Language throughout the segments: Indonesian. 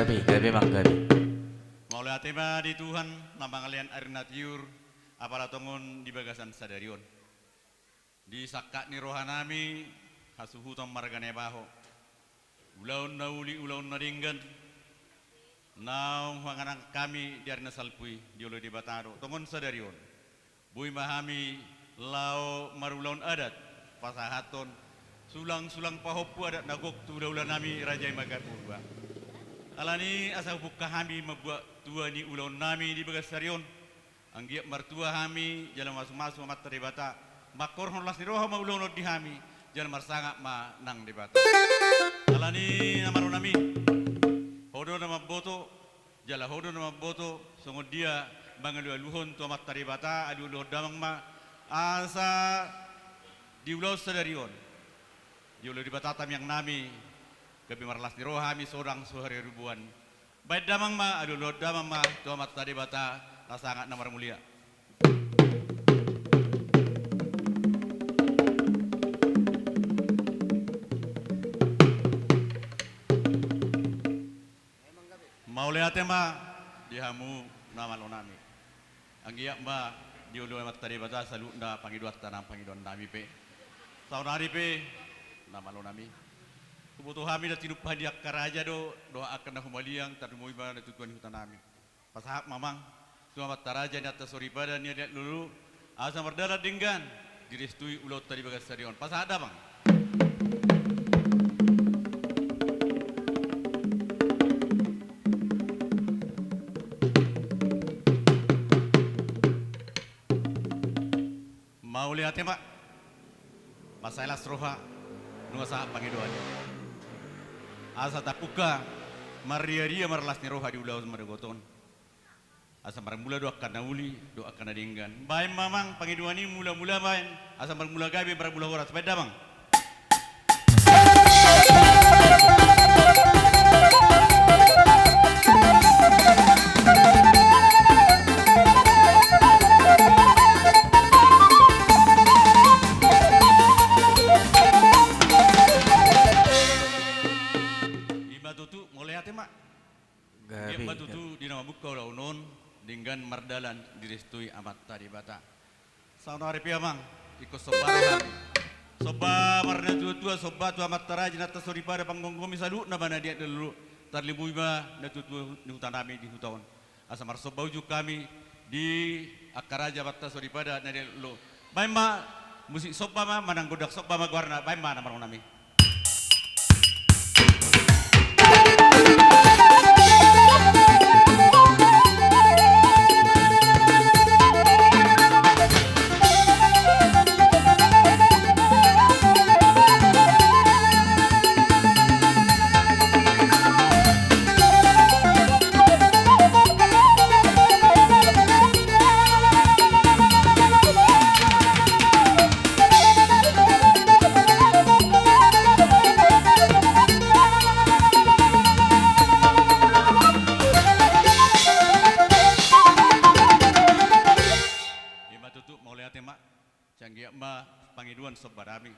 gabi mang gabi. Maulai tema di Tuhan, nama kalian arina tiur, apalah tongon di bagasan sadarion. Di sakak ni rohanami, hasuhu tom margane baho. Ulaun nauli, ulaun naringgan. Naung hanganang kami di arina salpui, di ulu di bataro, tongon sadarion. Bui mahami, lau marulaun adat, pasahaton, sulang-sulang pahopu adat nagok tu daulah nami raja magapurba. Alani asa buka kami membuat tua ni ulaun nami di bagasarion. Anggiap mertua kami jalan masuk-masuk amat teribata. Makor honlas ni roha ma ulaun di kami jalan marsangak ma nang di bata. Alani nama nami hodo nama boto jala hodo nama boto sungguh dia bangalu luhon tu amat teribata adu luhon damang ma asa di ulau sadarion. Di ulau di batatam yang nami kebi marlas ni rohami seorang suhari ribuan. Baik damang ma, aduh lo damang ma, tu amat tadi bata, sangat namar mulia. Mau lihat ma, dihamu nama lo nami. Anggiak ma, diulu amat tadi bata, salu nda pangiduat tanam pangiduan nami pe. Tahun hari pe, nama lo nami. Kebutuhan kami dah tinup hadiah karaja doa akan dah humaliang termui pada tujuan hutan kami. Pasahap mamang selamat taraja ni atas sori pada ni lihat dulu asa merdala dinggan direstui ulau tadi bagas stadion. Pasahap ada bang. Mau lihat ya pak? Masalah seroha nunggu sahab pangiduannya. Asa tapuka maria marlas ni roha di ulau maragoton. Asa mula doa kana uli doa kana dinggan. Baik mamang pangiduani mula-mula bain. Asa mula gabi mula horas beda bang. Dengan mardalan direstui amat tadi bata. Sauna hari piamang ikut sobaran. Soba marna tua soba tu amat taraji nata sori pada panggunggomi salu na bana dia dulu tarlibu ba na tua di hutan kami di hutan. Asa mar soba ujuk kami di akaraja bata sori pada na dia dulu. Baik ma musik soba ma manang godak soba ma warna baik ma namar nami.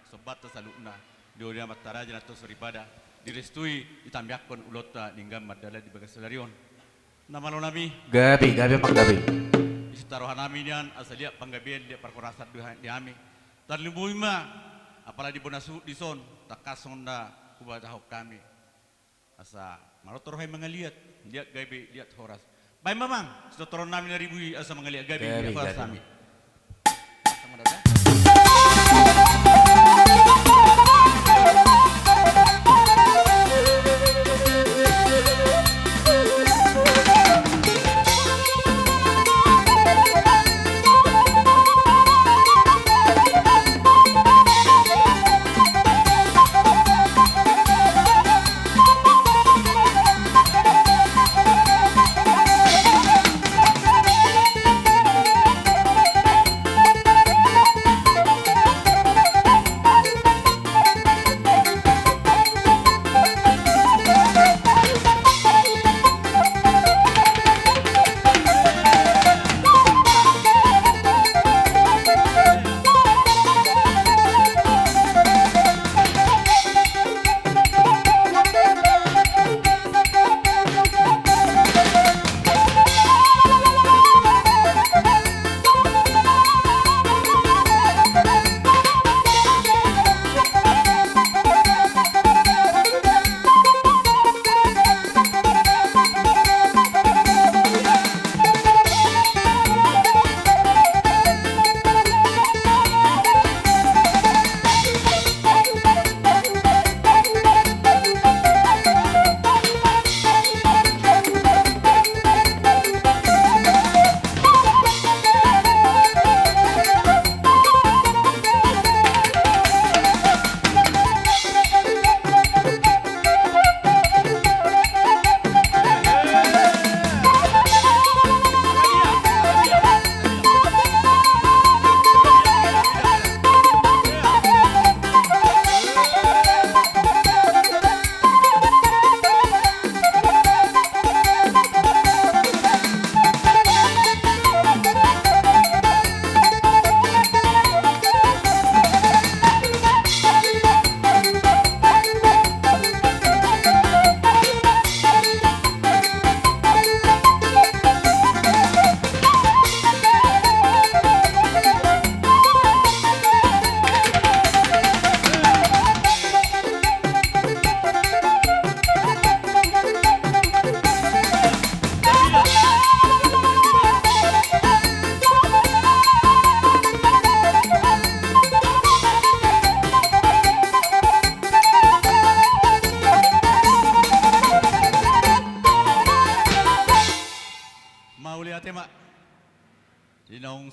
Sobat tersalukna dioria mataraja atau soripada direstui ditambiakon ulota ninggam madala di bagas sadarion. Nama lo nami Gabi mak gabi. Isitarohan nami nian asalia panggabian dia perkorasat di kami. Tarlimbui ma apalagi bonasu di son takasonda kubatahok kami. Asa marotor hay mangaliat lihat gabi lihat horas. Baik mamang setoron nami naribui asa mangaliat gabi horas kami.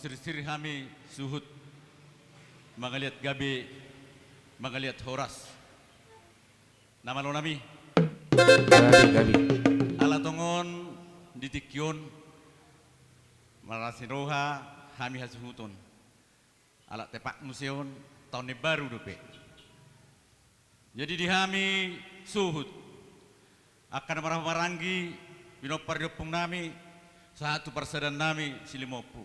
siri-siri kami suhut mangaliat gabi mangaliat horas. Nama lo nami Gabi. ala tongon ditikyon marasiroha kami hasuhuton. Ala tepak museum tahun baru dope. Jadi di kami suhut akan marah maranggi binopar diopong nami satu persedan nami silimopu.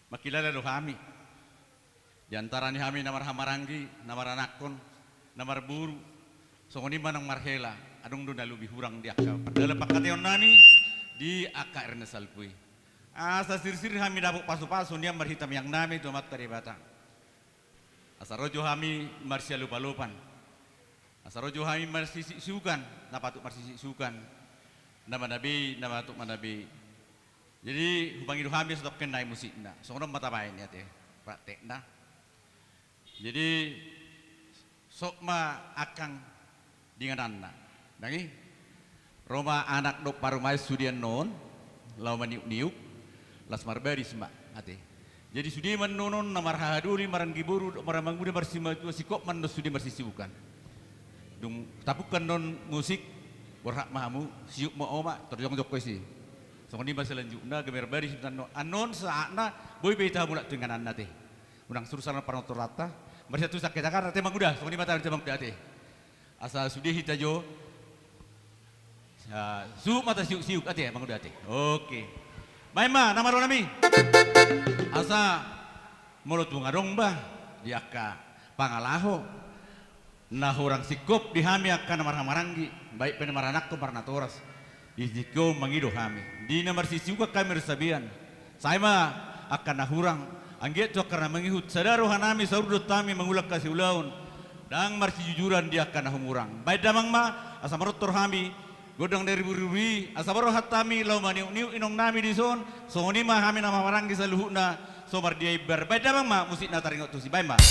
Makilala lo kami. Di antara ni kami namar hamaranggi, namar anakon, namar buru. Songoni manang marhela, adong do nalubi hurang di akal. Padahal pakation nami di akar na salpui. Asa sir-sir kami dapuk pasu-pasu niya marhitam yang nami tumat dari batang. Asa rojo kami marsia lupa-lupan. Asa rojo kami marsisi sukan, napatuk marsisi sukan. Nama nabi, nama tuk manabi. Jadi hubang hidup kami stop kenai musik na. Soalnya mata main ya teh, praktek na. Jadi sokma akang dengan anak. Nangi Roma anak dok parumai sudian non, lau maniuk-niuk, las marbari semak ate. Jadi sudi menonon namar hahaduri maran giburu maran manggude bersima tu sikop man sudi bersisibukan. Dung tapukan non musik berhak mahamu siuk mo oma terjong jok koisi. So ni selanjutnya gemer bari no anon saatna boy beta mulak dengan anak teh. Unang surusan panotor rata, mereka tu sakit akar teh manguda. So ni mata macam teh. Asal sudi hitajo. Su mata siuk ate manguda teh. Oke. Maima nama ro nami. Asa mulut bungadong bah diaka pangalaho. Nah orang sikop dihami akan maranggi baik penamar anak tu marnatoras. Iziko mangido kami. Di nomor sisi juga kami resabian. Saya mah akan nahurang. Angget tu karena mengihut sadaru hanami saudut kami mengulak kasih ulaun. Dang marsi jujuran dia akan nahumurang. Baik damang mah asa marotor kami. Godang dari buri-buri asa baru hatami lau maniu-niu inong nami di son. So ni mah kami nama maranggi saluhuna. So mar dia ibar. Baik damang mah musik na taringot tu si baik mah.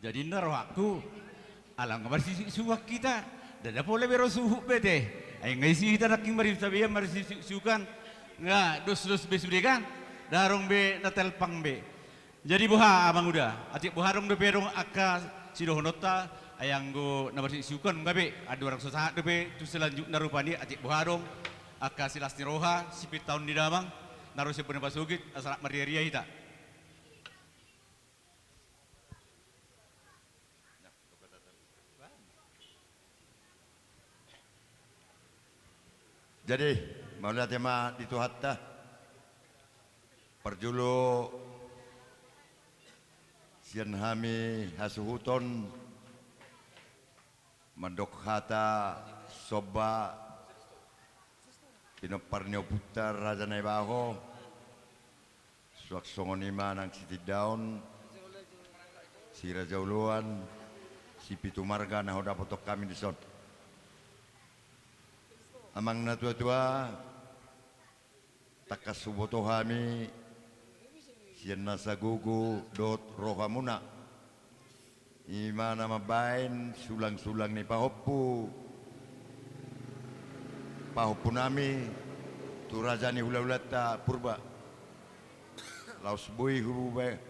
Jadi naruh aku alang bersih suak kita. Dada boleh bero suhu bete. Ay ngisi kita naking mari sabiya mari sukan. Nga dus besudi kan. Darong be natelpang be. Jadi buha abang udah. Atik buharong de perong aka sidohonota ayang go na bersih sukan gabe. Ada orang susah de be tu selanjutnya rupani atik buharong aka silas ni roha sipit tahun di damang. Naruh sebenarnya pasugit asal mariaria kita. Jadi, maulah tema dito hatta perjulo sian hami hasuhuton mandok hata soba pinoparnyo putar raja naibaho suak songonima nang siti daun si raja uluan si pitu marga na hoda potok kami di son. Amang na tua-tua takas suboto hami siyan nasa gugu dot rohamuna imana mabain sulang-sulang ni pahoppu nami turaja ni hula-hulata purba laus bui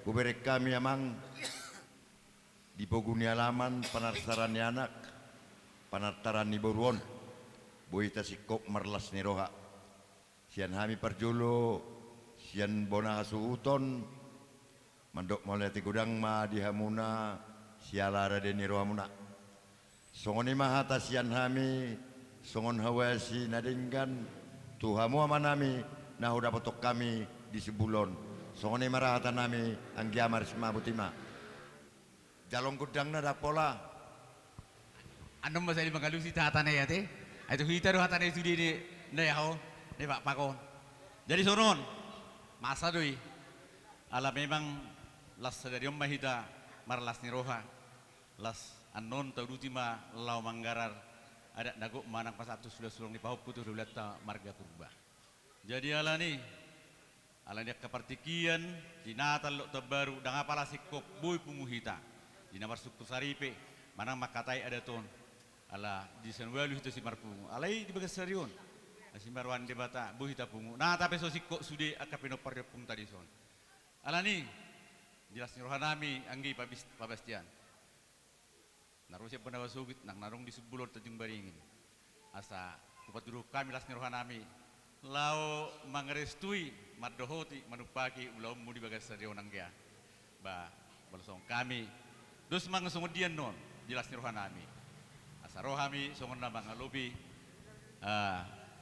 huberek kami amang di poguni alaman panarsaran ni anak panartaran ni boruon bui tasikop marlas ni roha sian hami perjulo sian bona hasuuton mandok moleti gudang ma dihamuna siala rade ni roha muna songoni mahata sian hami songon hawasi nadinggan tuhamu amanami nahuda potok kami di sebulon songoni marahata nami anggiamar semabutima jalong gudang nada pola Ano masali magalusi tatana yate? Itu kita doa tadi sudi ni yao ni pak pakon. Jadi sonon masa doi ala memang las dari mahita marlas ni roha las anon taudutima lau manggarar ada nagok manang pasatu sudah sulung ni pahop putu dulata marga purba. Jadi ala ni ala dia kepartikian di natal lo terbaru dengan apala sikok boy punguhita di namar suku saripe manang makatai ada ton. Ala di senwalu itu si marpungu alai di bagas serion si marwan de bata bu hita pungu nah tapi so sikko sude akapino parjepung tadi son ala ni jelas ni rohanami anggi pabastian narusia pendawa sugit nang narong di sebulor tajung baringin asa upat guru kami las ni rohanami lau mangerestui madohoti manupaki ulau mu di bagas serion anggia ba balsong kami dos mangesongodian non jelas ni rohanami sarohami songon na mga lobi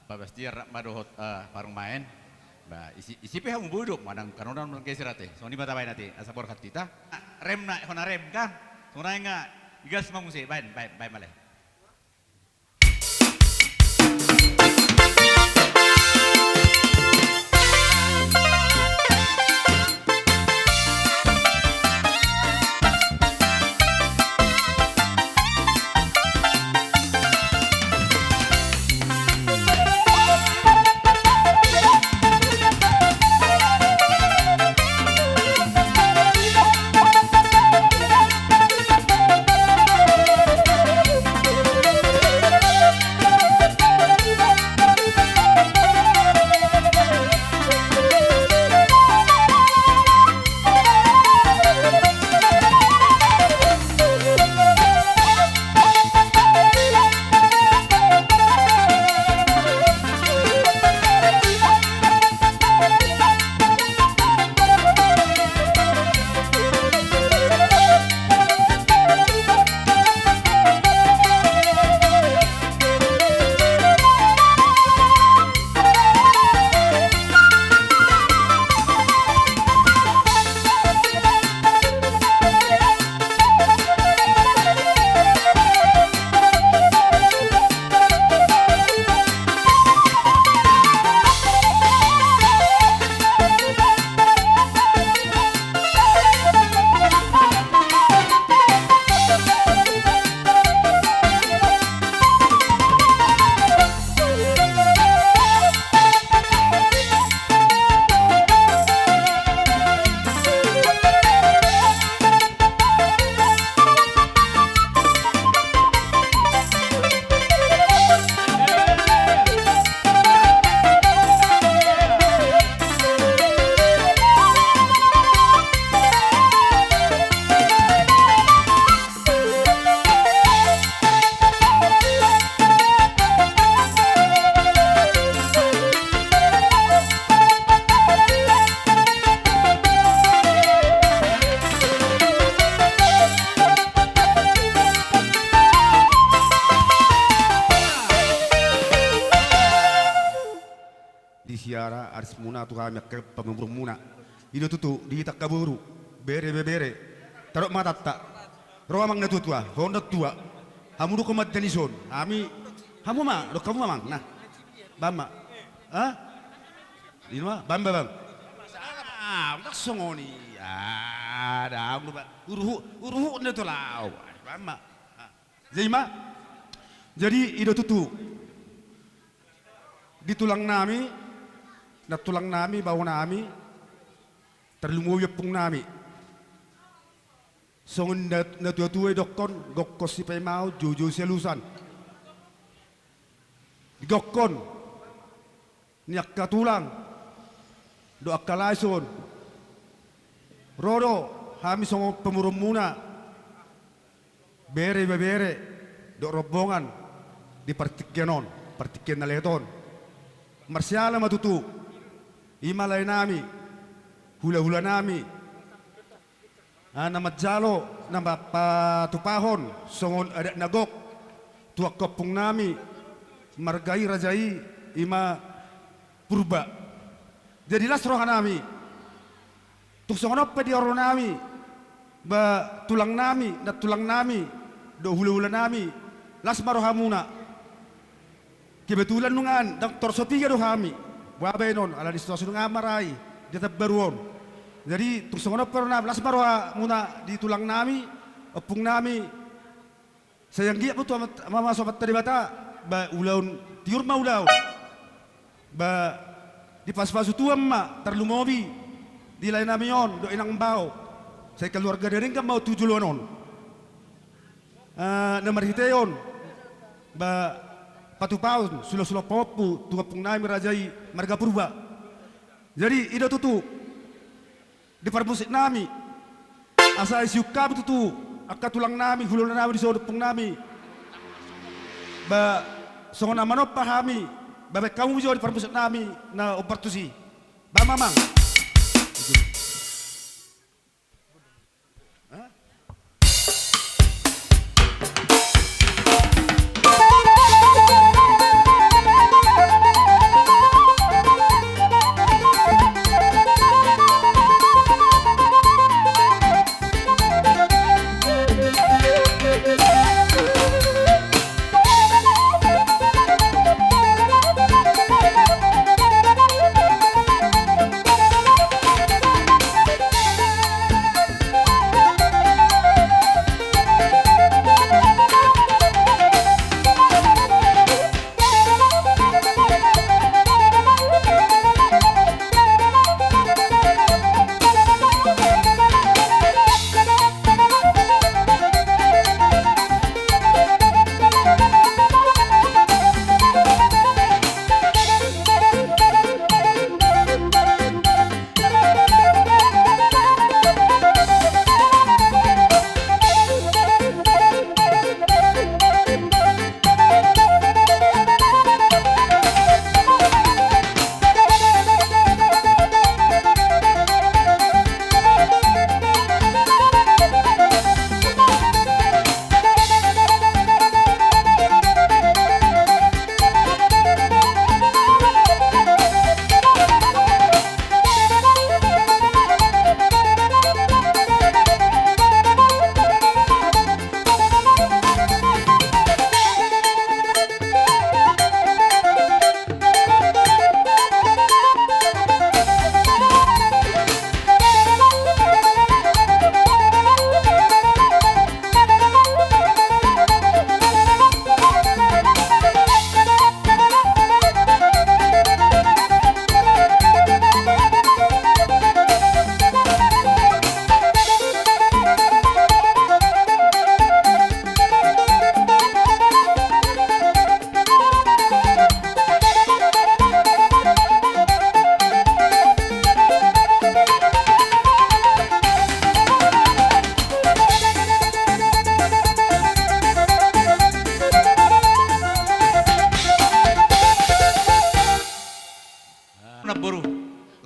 pabastiar madohot parang main ba isipe hang budok manang kanunan man kesirate so ni matabay nati asa por katita rem na hona rem kan sunay nga igas manguse bain male bara aris muna tu kami ke pemurung muna. Ido tutu di tak kaburu bere bere. Tarok mata tak. Roa mang na tutua, honda tua. Hamu do komat tenison. Hamu ma, do kamu mang. Nah. Bama. Ah? Di mana? Bamba bang. Udah songoni. Ada udah uruhu na tu lau. Bama. Jadi ido tutu. Di tulang nami, na tulang nami, bawa nami, terlumuyap pung nami. Songon na tuwa dokon, gokkos si Paimao, Jojo Selusan. Gokkon, niyak katulang, do akalaison. Rodo, hami songo pemurum muna, bere, do rombongan, di partikyanon, partikyan na leton. Marsyala matutu, imalay nami, hula-hula nami, na madjalo, na mapatupahon, songon adat nagok, tuak kopong nami, margai rajai, ima purba. Jadi las roha nami, tuk songon apa di oro nami, ba tulang nami, do hula-hula nami, las maroha muna. Kebetulan nungan Dr. Sopiga do kami wabay non ala di situasi nungan maray di tabaruon. Jadi tungsono pernah belas marwa muna di tulang nami opung nami sayang gia betul mama sobat tadi bata ba ulaun tiur ma ulau ba di pas-pasu tua ma terlumobi di lain nami on do inang bau saya keluarga dering kan mau 7 lonon nomor hiteon ba patupaun sulo popu tua pung nami rajai marga purba. Jadi ida tutu di parmusik nami asa isiukab tutu akka tulang nami hulun nami di sodok pung nami ba songon namano pahami ba kamu jo di parmusik nami na opartusi ba mamang.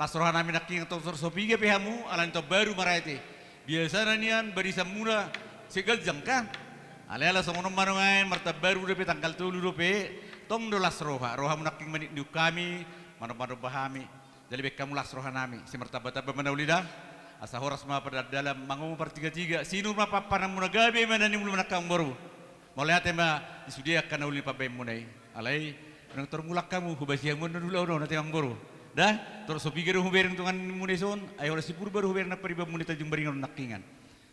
Lasrohan namin naking Dr. Sopiga pihamu alan to baru marayte. Biasa na niyan barisa muna sigal jangka. Alala sa unong manungain marta baru depe tanggal 3 depe tong do lasroha roha mu naking manit kami mano bahami. Dalibek kamu lasroha nami, si martabat manaulidah, asa horas ma pada dalam mangumu pertiga-tiga, sinu ma papanan munagabi mana ni mulun nakang baru. Mulai hati ma disudia kana uli pabai munai. Alai nang termulak kamu hubasi yang mun dulu ono nanti ang baru. Dah terus sopiger huberin tungan munai son, ayo si purba huberin na pariba munai tajung baringan nakingan.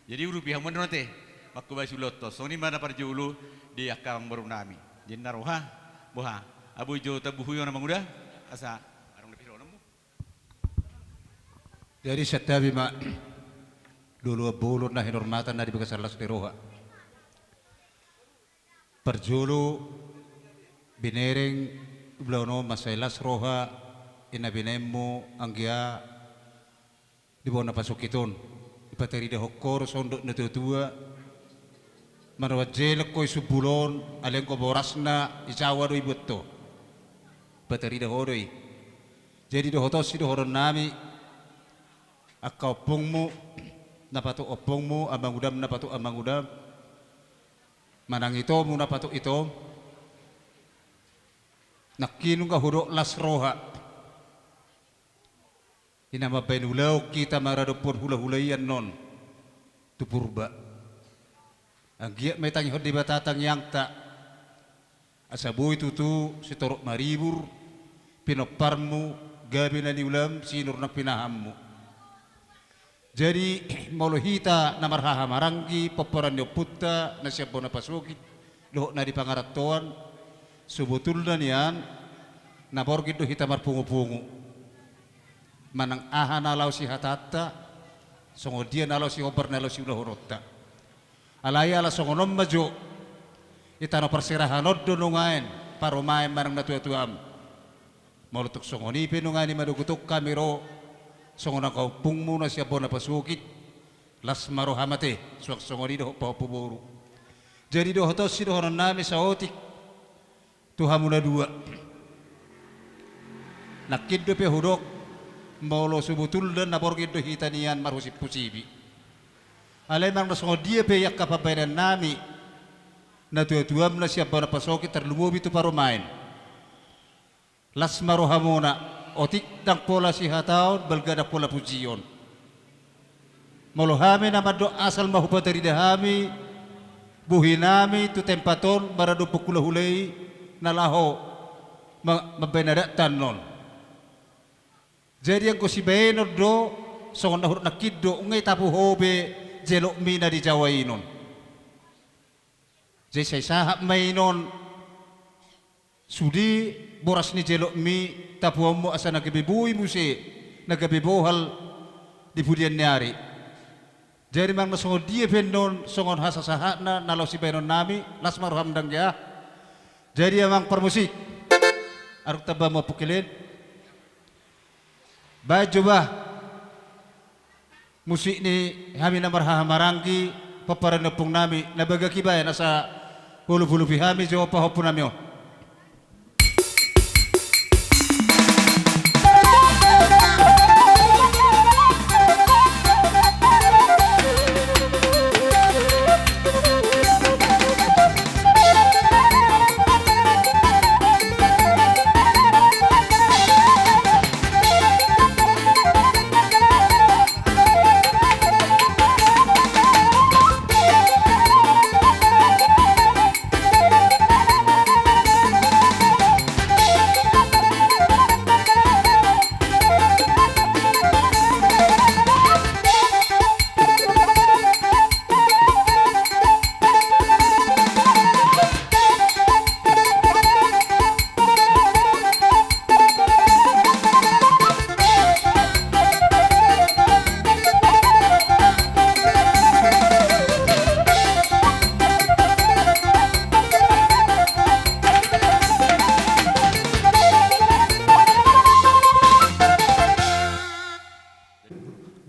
Jadi uru pihak mun nanti makku basi lotos. Soni mana parju ulu di akang baru nami. Jadi naruha boha. Abu jo tabuhu yo namang udah asa arong lepiro namu. Jadi setiap bima dulu bulur na hinurmatan na di bekas alas teroha. Perjulu binereng blono masailas roha ina binemu anggia di bona pasukiton ipateri de hokor sondok na tutua marwa jelek koy subulon aleng ko borasna isawa do ibutto pateri de hodoi jadi de hotos si de horon nami akka opongmu napatu opongmu abang udam napatu abang udam manang ito muna pato ito nakinung ka hurok las roha inamabay nulaw kita maradopon hula-hulayan non tupurba ang giyak may tangyod di batatang yang ta asaboy tutu si torok maribur pinoparmu gabi na niulam sinur na pinahammu jadi molohita na marhahamaranggi paparan niyo putta na siya po na pasukit lohok na di pangaratuan subutul na niyan na borgid do hita marpungu-pungu manang aha nalaw si hatata songo dia nalaw si obar nalaw si ulahurota alaya ala songo nom majo itano persirahanod do nungain parumain manang natuatuam maulutuk songo nipi nungain madugutuk kamiro songo na kaupung mo na siya po na pasukit las marohamate suwak songo ni do pahopuburu jadi do hotos si do horon nami sa otik tuhamu na dua nakid do pe hudok maulo subutul dan naborgid do hitanian marhusip pusibi alay mang na songo dia pe yak kapabayan nami na tuatuam na siya po na pasukit terlumubi to parumain las marohamona otik dang pola si hataon balgada pola pujion molohami nama do asal mahupa dari dahami buhinami tu tempaton barado pukula hulay nalaho mabenadak tanon jadi yang kusibeno do songon nahur nakiddo ungay tapu hobe jelok mina di Jawa inon jadi saya sahab mainon sudi boras ni jelok mi tapuan mo asa nagabibuhi mo si nagabibuhal di budian nyari jadi mang nasongod dia pendon songon hasasahat na nalaw si benon nami las marhamdang ya jadi amang permusik aruk taba mo pukilin baju bah musik ni hami na marhahamaranggi paparanapong nami nabagakibayan asa hulu-hulu pihami jawa pahopon nami o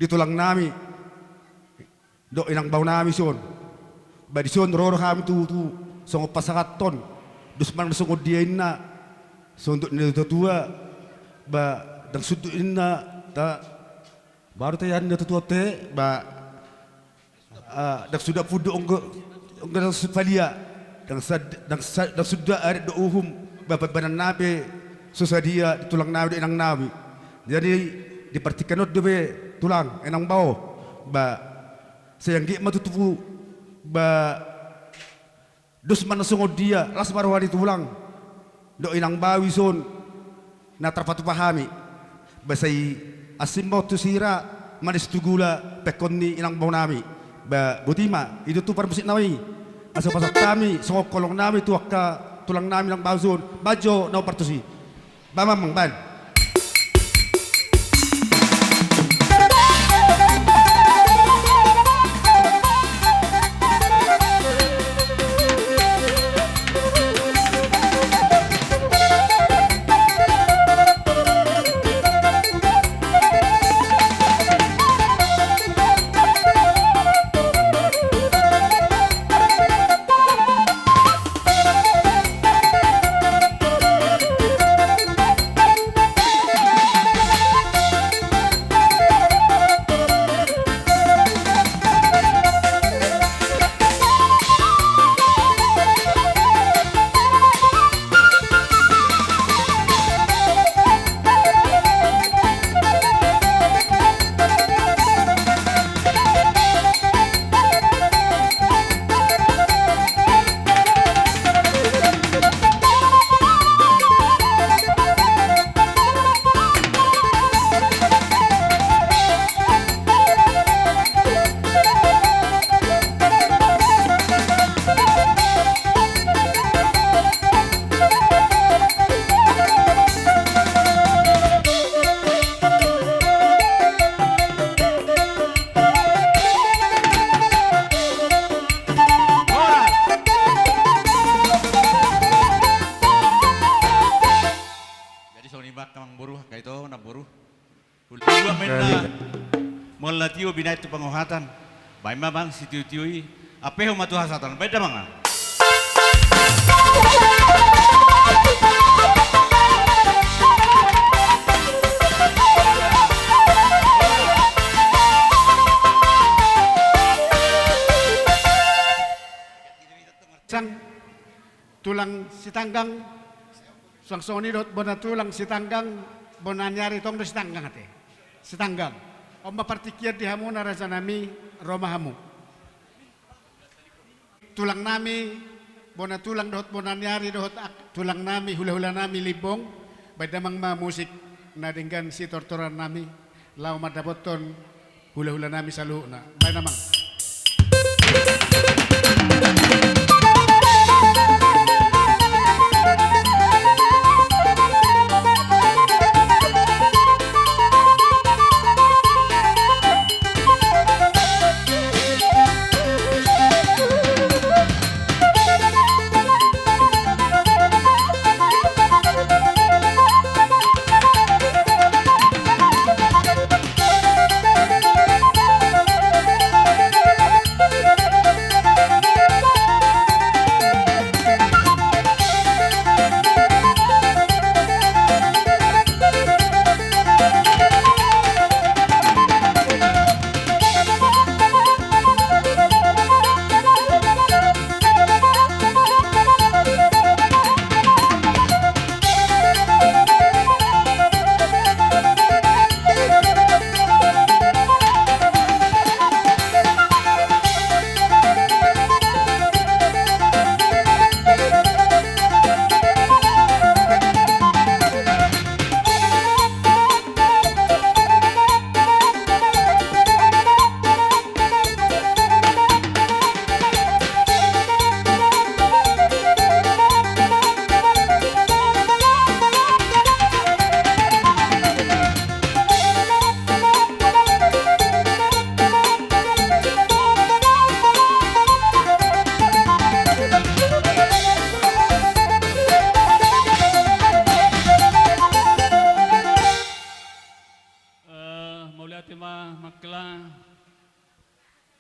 ditulang nami do inang baw nami son ba di son roro kami tu songo pasakat ton dus man songo dia inna sondo ni tua ba dang sudu inna ta baru ta yan tua te ba dang sudah pudu onggo dang sufalia dang sudah are do uhum ba banan nabe susadia ditulang nami do inang nami Jadi dipertikanot debe tulang enang bau ba sayanggi matutupu ba dus manasungod dia las marwani tulang do inang bawi son na terpatu pahami basay asimbaw tu sira manis tugula pekon ni inang bau nami ba butima itu tu permusik nawi asa pasak kami songok kolong nami tuak ka tulang nami lang bazon bajo na partusi ba mamang ban. Melatio binay tu pengohatan. Baik mamang si tiu-tiui apa yang matu hasatan. Beda manga. Sang tulang sitanggang sangsoni dot bona tulang sitanggang bona nyari tong do sitanggang ate sitanggang omba partikiat di hamu naraja nami roma hamu tulang nami bona tulang dot bona nyari dot tulang nami hula-hula nami libong badamang ma musik nadinggan si tortoran nami lau madaboton hula-hula nami saluhna bay namang.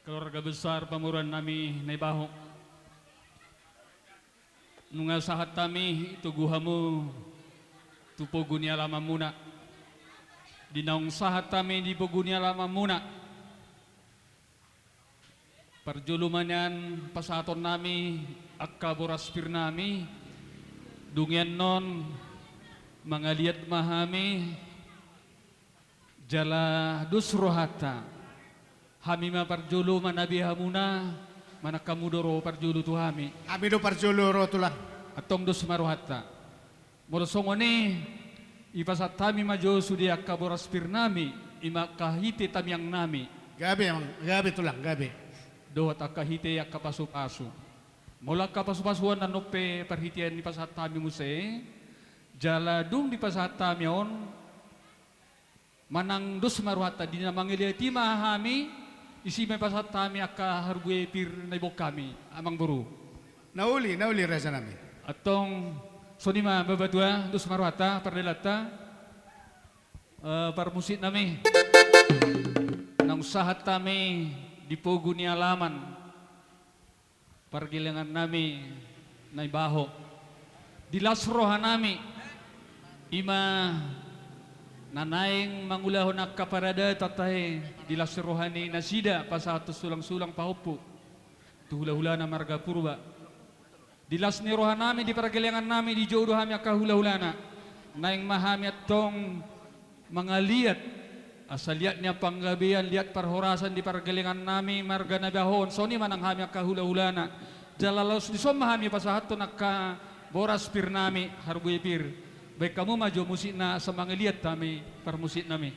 Keluarga besar pamuruan nami naibaho nunga sahat tami tuguhamu tupogunia lama muna dinaung sahat tami di pogunia lama muna perjulumanyan pasaton nami akka boraspir nami dungyan non mangaliat mahami jala dusrohata hamima parjulu manabi hamuna manakamudoro parjulu tu hami Amido parjolo ro tulang. atong dos maruhata morosongone ipasat tami majo sudia kaboras pirnami ima kahite tamyang nami Gabi emang, gabi tulang, gabi. dohat akahite yak kapasu-pasu mula kapasu-pasuan na nope parhitian di pasat tami muse jaladung di pasat tami on manang dos maruhata di na mangiliati mahami isi may pasat tami akka hargue pir na ibok kami amang buru Nauli raja namin. atong sonima babatua dos maruhata pardelata parmusit nami nang usahat tami di pogo ni alaman pargilangan nami na ibaho dilasrohan nami ima nanaing mangulahon ak kaparada tatay dilasrohan ni nasida pasatos sulang-sulang pahupo tuhula-hula na marga purba dilas ni rohan nami di pargilangan nami di jodoh hami ak kahula-hula na naing mahami atong mga liat asal liat niya panggabian liat parhorasan di pargalingan nami marga na bahon so ni manang hami ak kahula-hula na jalalos di somahami pasahato nakka boras pir nami harbuy pir baik kamu maju musik na sa mga liat tami parmusik nami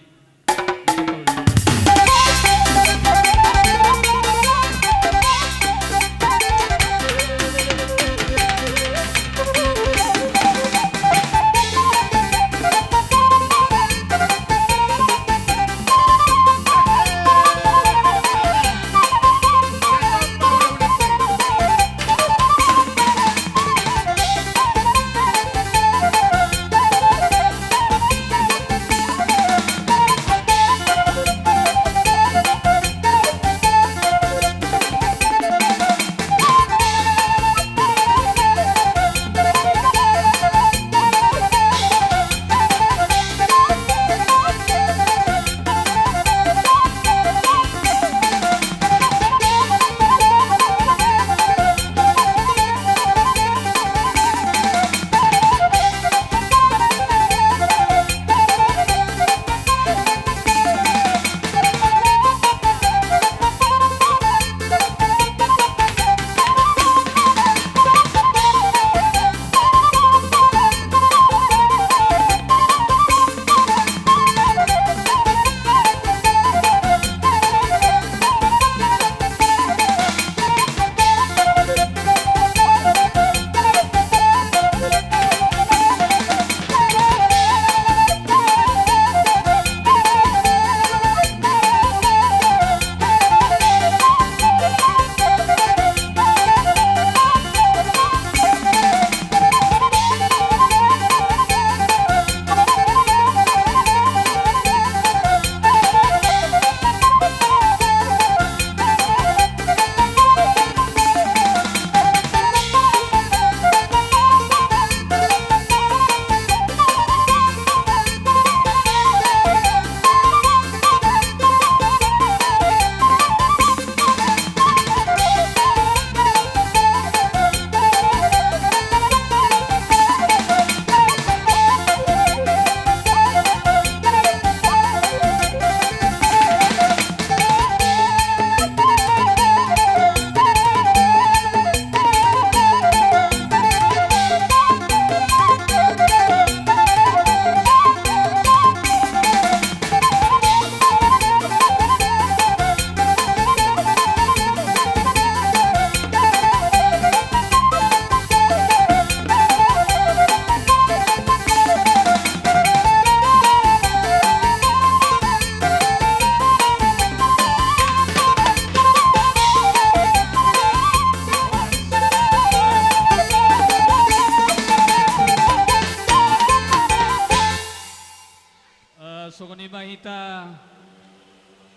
mahita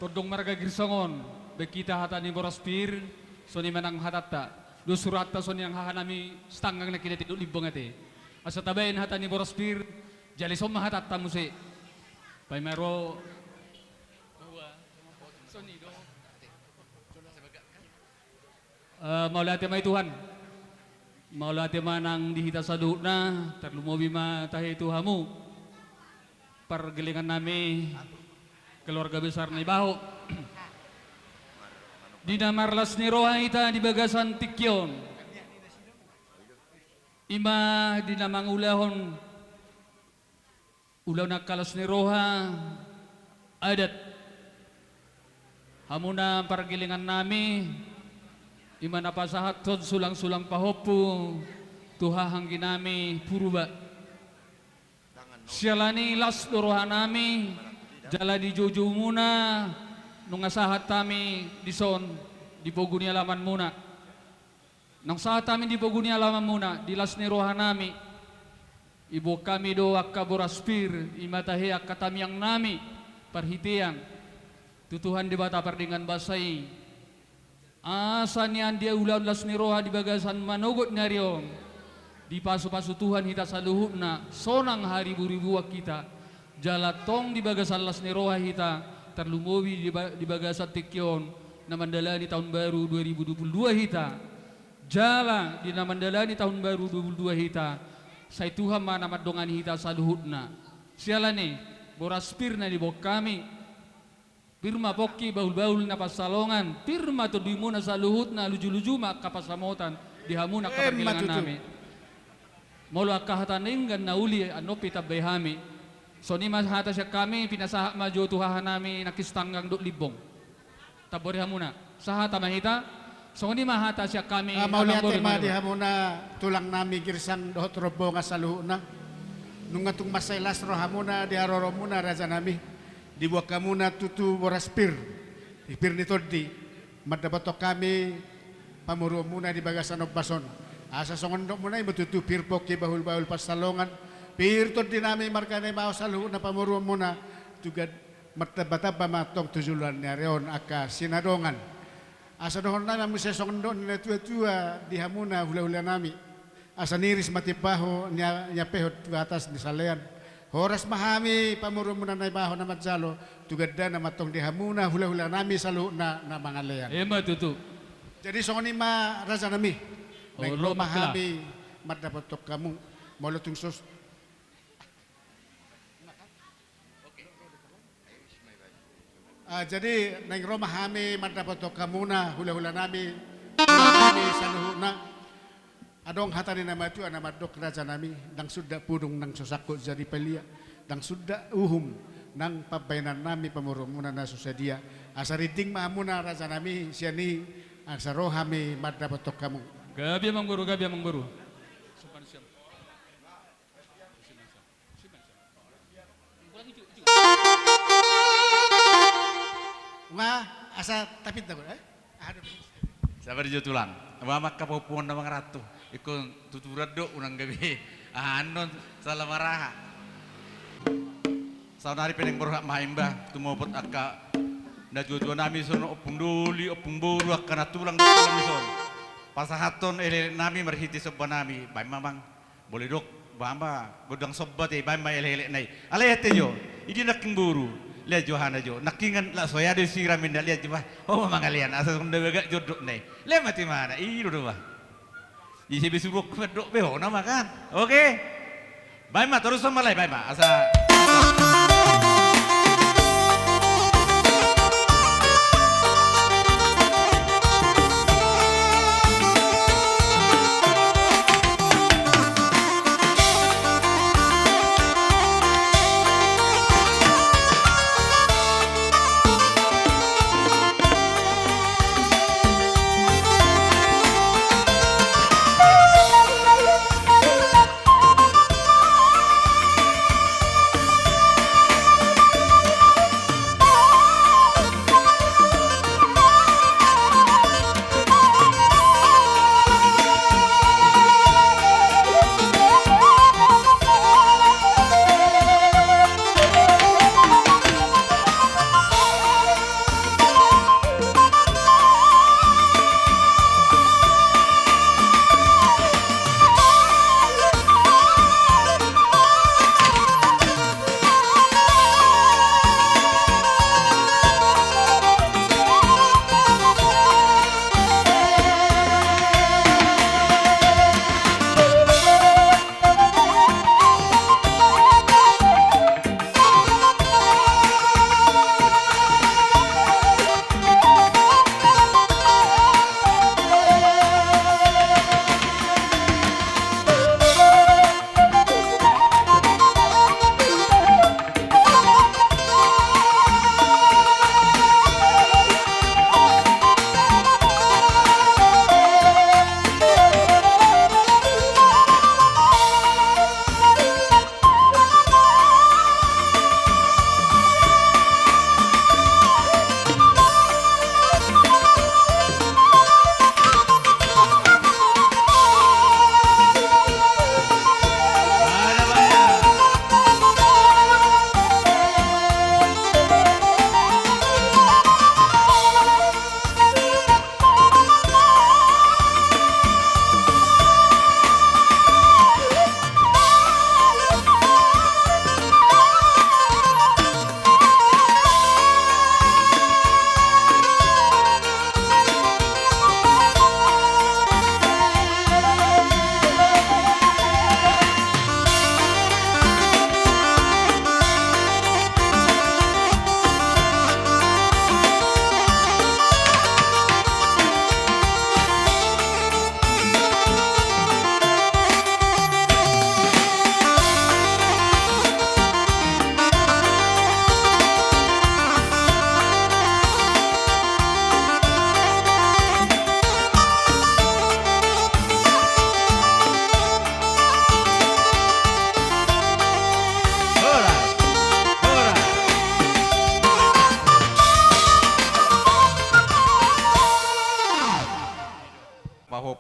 todong marga girsongon bekita hata ni boraspir so ni manang hatata do surata so ni ang hahanami stanggang na kinati do libong ate asa tabayin hata ni boraspir jali so mahatata musi pay mero maulati may Tuhan maulati manang dihita sa doon na terlumobi matahi Tuhamu pergelingan nami keluarga besar Naibaho. Dina marlas ni roha ita di bagasan tikyon. Ima dina mangulahon ulaw na kalas ni roha adat. Hamuna paragilingan nami ima napasahaton sulang-sulang pahopu tuhahang ginami puruba. Sialani las roha nami jala di jojo muna nung asahat kami di son di poguni alaman muna. Nang sahat kami di poguni alaman muna di las ni roha nami. Ibu kami do akka boraspir imatahe akka tamyang nami perhitian. Tutuhan di bata perdingan basai. Asa nian dia ulan las ni roha di bagasan manogot nyariom. Di pasu-pasu Tuhan hita saluhutna sonang hari buribuak kita. Jalatong di bagasan las ni roha hita terlumuwi di bagasan tikyon na mandalani tahun baru 2022 hita. Jala di na mandalani tahun baru 2022 hita. Say Tuhan mana madongan hita saluhutna. Siala ni boraspir na di bok kami. Pirma poki baul-baul na pasalongan. Pirma to di mo na saluhutna luju-luju mak kapasamotan di hamuna kapagilangan nami. Molo akahataninggan na uli anopi tabayhami. So ni mahata siya kami pinasaha majo tuhahan nami nakistanggang do libong. Tabori hamuna. Sahata mahita. So ni mahata siya kami Mauliate ma di hamuna tulang nami girsang dohot robo nga saluhuna. Nung atong masailas ro hamuna di haroro muna raja nami. Dibuat kamuna tutu boraspir. Ipir ni todi. Madabato kami pamuro muna di bagasan of bason. Asa songondok muna ibu tutu pirpok ki bahul-bahul pasalongan. Pirtod din namin marka na ibaw sa luho na pamuruan muna. Tugad mataba-taba matong tujulan niya reon aka sinadongan. Asa doon namin mo sa songondok na tua-tua di hamuna hula-hula nami. Asa niris matipaho niya pehot atas di salean. Horas mahami pamuruan muna na ibaho na matsalo. Tugad na matong di hamuna hula-hula nami sa luho na mga lean. Ema tutu. Jadi songoni ma raza nami. Nang lo mahami madabatok kamu. Molotung sos. Jadi nang Roma hami madapato kamuna hula-hula nami sa luhuna adong hatani nama itu ana madok raja nami dang sudah pudung nang sosako jadi pelia dang sudah uhum nang pabainan nami pamurumuna na susadia asa riding mahamuna raja nami siani asa rohami madapato kamu Gabi amang guru, gabi amang guru. Nga asa tapit na ko Sabar jo tulang. Mama kapupuan na mga ratu. Iko tuturado unang gabi. Anon sa lamaraha. Sa nari pinang berhak mahimba tumopot akka na jujuan nami sono opung duli opung buru akka na tulang son. Pasahaton ele nami marhiti sobba nami. Bay mamang boleh dok bamba godang sobba te bay ma ele nai. Alete jo. Idi naking buru. Lihat Johana Jo, nakingan lah soya di siramin dah lihat coba, oh mangalian asal sunda begak jodok nih, lihat mati mana, iru doa, isi bisuruk kedok beho nama kan, oke, baik mah terus sama lagi baik mah asal.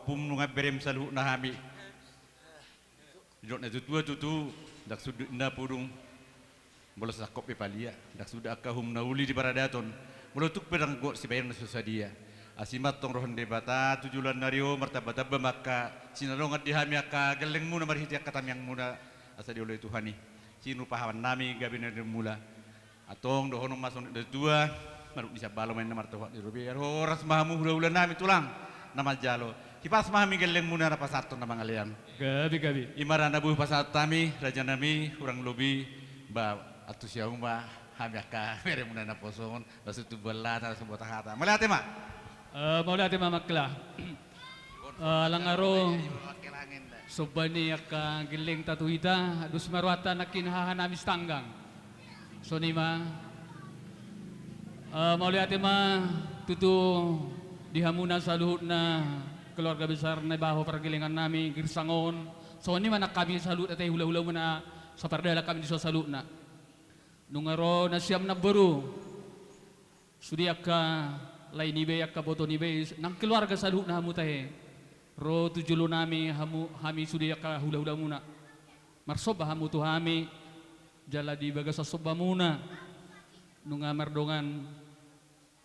pahopum nunga berem salu na hami. Jok na tutu dak sudu na purung bolos sakop palia dak sudah kahum na uli di paradaton mulutuk pedang go si bayar na susadia asimat tong rohon debata tujulan nario martabata bemaka sinalongat di hami aka geleng muna marhiti aka tamyang muna asa di oleh Tuhani sinu pahawan nami gabina mula atong dohono mason de dua maruk bisa balo main namar tuwa di robi horas mahamu hula-hula nami tulang nama jalo kipas mahami geleng muna na pasaton na mangalian Gabi. Imarana buh pasat tami raja nami kurang lebih ba atu siau ma hamyaka mere munana posongon basu tu belata sebuah hata melate ma Mau lihat mamakla. Langaro sobani ka giling tatuita adus marwata nakinhahan namis tanggang. So ni ma mau lihat tutu dihamuna sa luhut na keluarga besar na baho pergilingan nami girsangon. So ni mana kami salut atay hula-hula muna sa pardala kami di salut na. Nungaro na siyam na baru. Sudiak ka lay nibe ka boto nibe nang keluarga salut na hamu tahe. Ro tujulo nami hami sudiak ka hula-hula muna. Marsoba hamu tu hami jala di baga sa soba muna. Nunga mardongan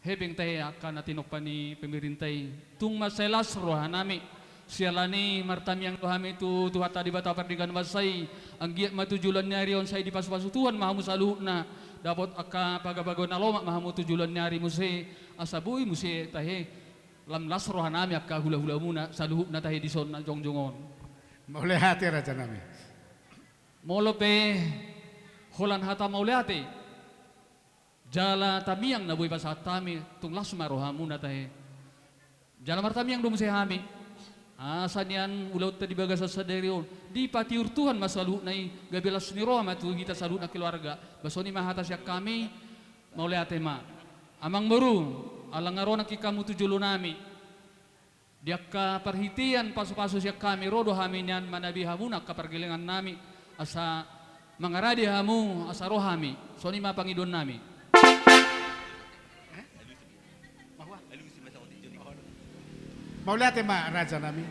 hebeng tayo akan natinok pa ni pemerintay tung maselas roha nami sialani martamiang rohami tu tuhata di bata perdikan masay ang giat matujulan nyari on say di pasu-pasu tuhan mahamu saluh na dapat aka pagabago na loma mahamu tujulan nyari musi asabuy musi tahe lam las roha nami aka hula-hula muna saluh na tahe di son na jongjongon Maulay hati raja nami. molo pe holan hata maulay hati jala tamiyang nabuy pa sa tami tung lasma rohamu na tahe jala martamiyang dum hami asan yan ulaw ta di baga sa saderion di patiur Tuhan masalu nai gabilas ni roha tu kita salu na keluarga basoni mahata siya kami maulay atema amang baru alang aron kikamu tujulo nami diak ka perhitian pasu-pasu siya kami rodo hami niyan manabi hamuna kapargilingan nami asa mangaradi hamu asa rohami soni mapangidon nami Maulay ma raja nami.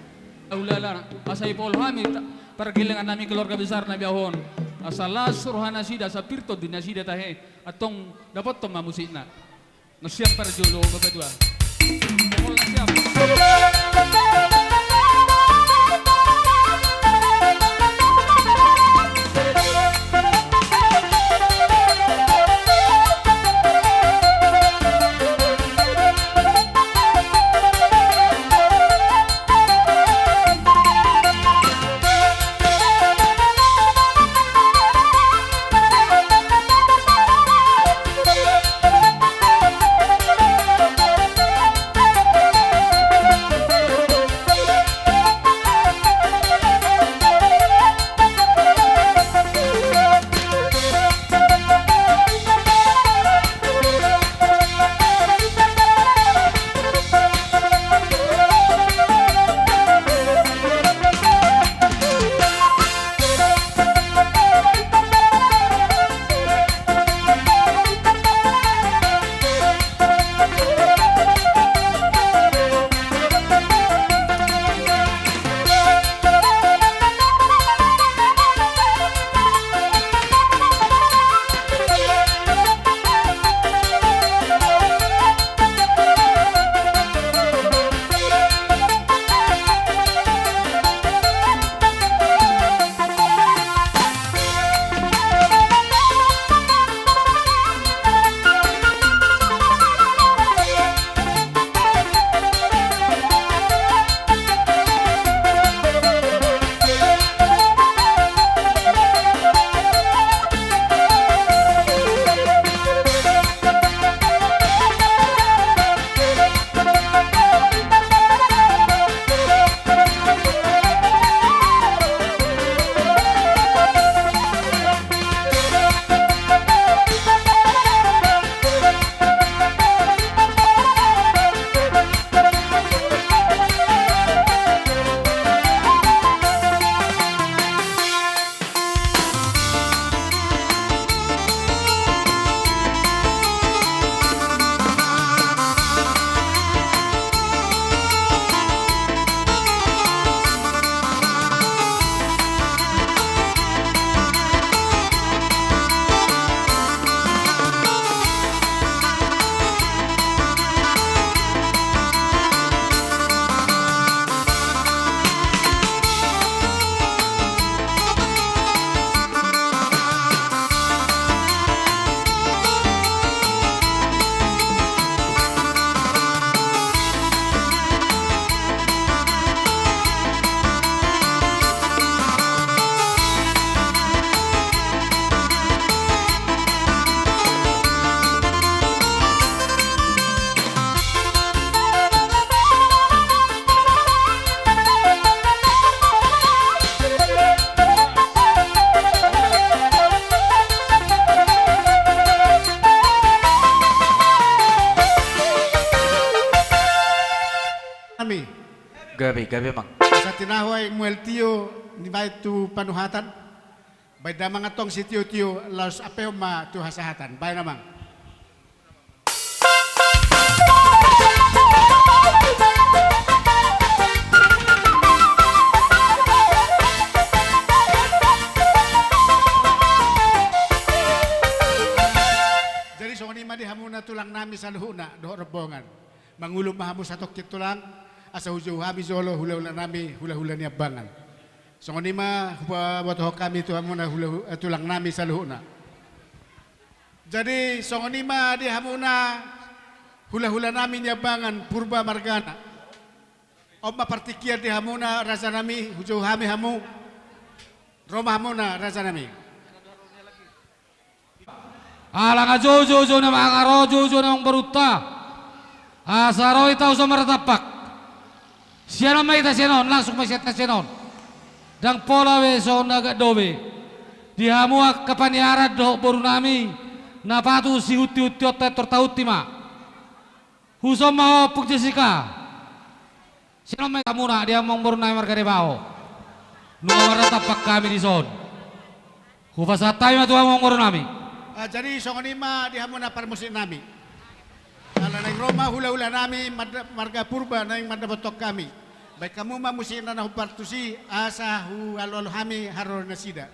Ulala asa ipol hami pergilingan nami keluarga besar na biyahon asa las rohana sida sa pirto din sida tahe atong dapat to mamusina nasiap perjulo bebedua Pol nasiap nami. Gabi, gabi mang. Sa tinahoy muel tiyo ni bay tu panuhatan. Bay damang atong si tiyo laos apeo ma tu hasahatan. Bay namang. Jadi so ni madi hamuna tulang nami sa luhuna do rebongan. Mangulog mahamu sa tokit tulang asa hujo hami zolo hula-hula nami hula-hula ni abangan. So ni ma wato kami tu hamuna tulang nami sa luhuna. Jadi so ni ma di hamuna hula-hula nami ni abangan purba margana. Oma partikia di hamuna rasa nami hujo hami hamu. Roma hamuna rasa nami. Alang jojo na mga jojo na ang baruta. Asaro itaw sa maratapak. Siya na may tasyanon, langsung may siya tasyanon. Dang polawe so nagadobe. Dihamuak kapaniarad do boru nami. Napatu si uti-utiot na tortautima. Husom maho pug Jessica. Siya na may tamuna, dihamong boru nami margaribao. Nung maratapak kami di son. Hupasatay matuhamong boru nami. Jadi songonima di hamuna parmusin nami. Ala nang Roma hula-hula nami marga purba nang madabotok kami. Baik kamu ma musin na hupartusi asa hu alol hami haror nasida.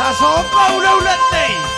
Asopa ulat-ulat nih.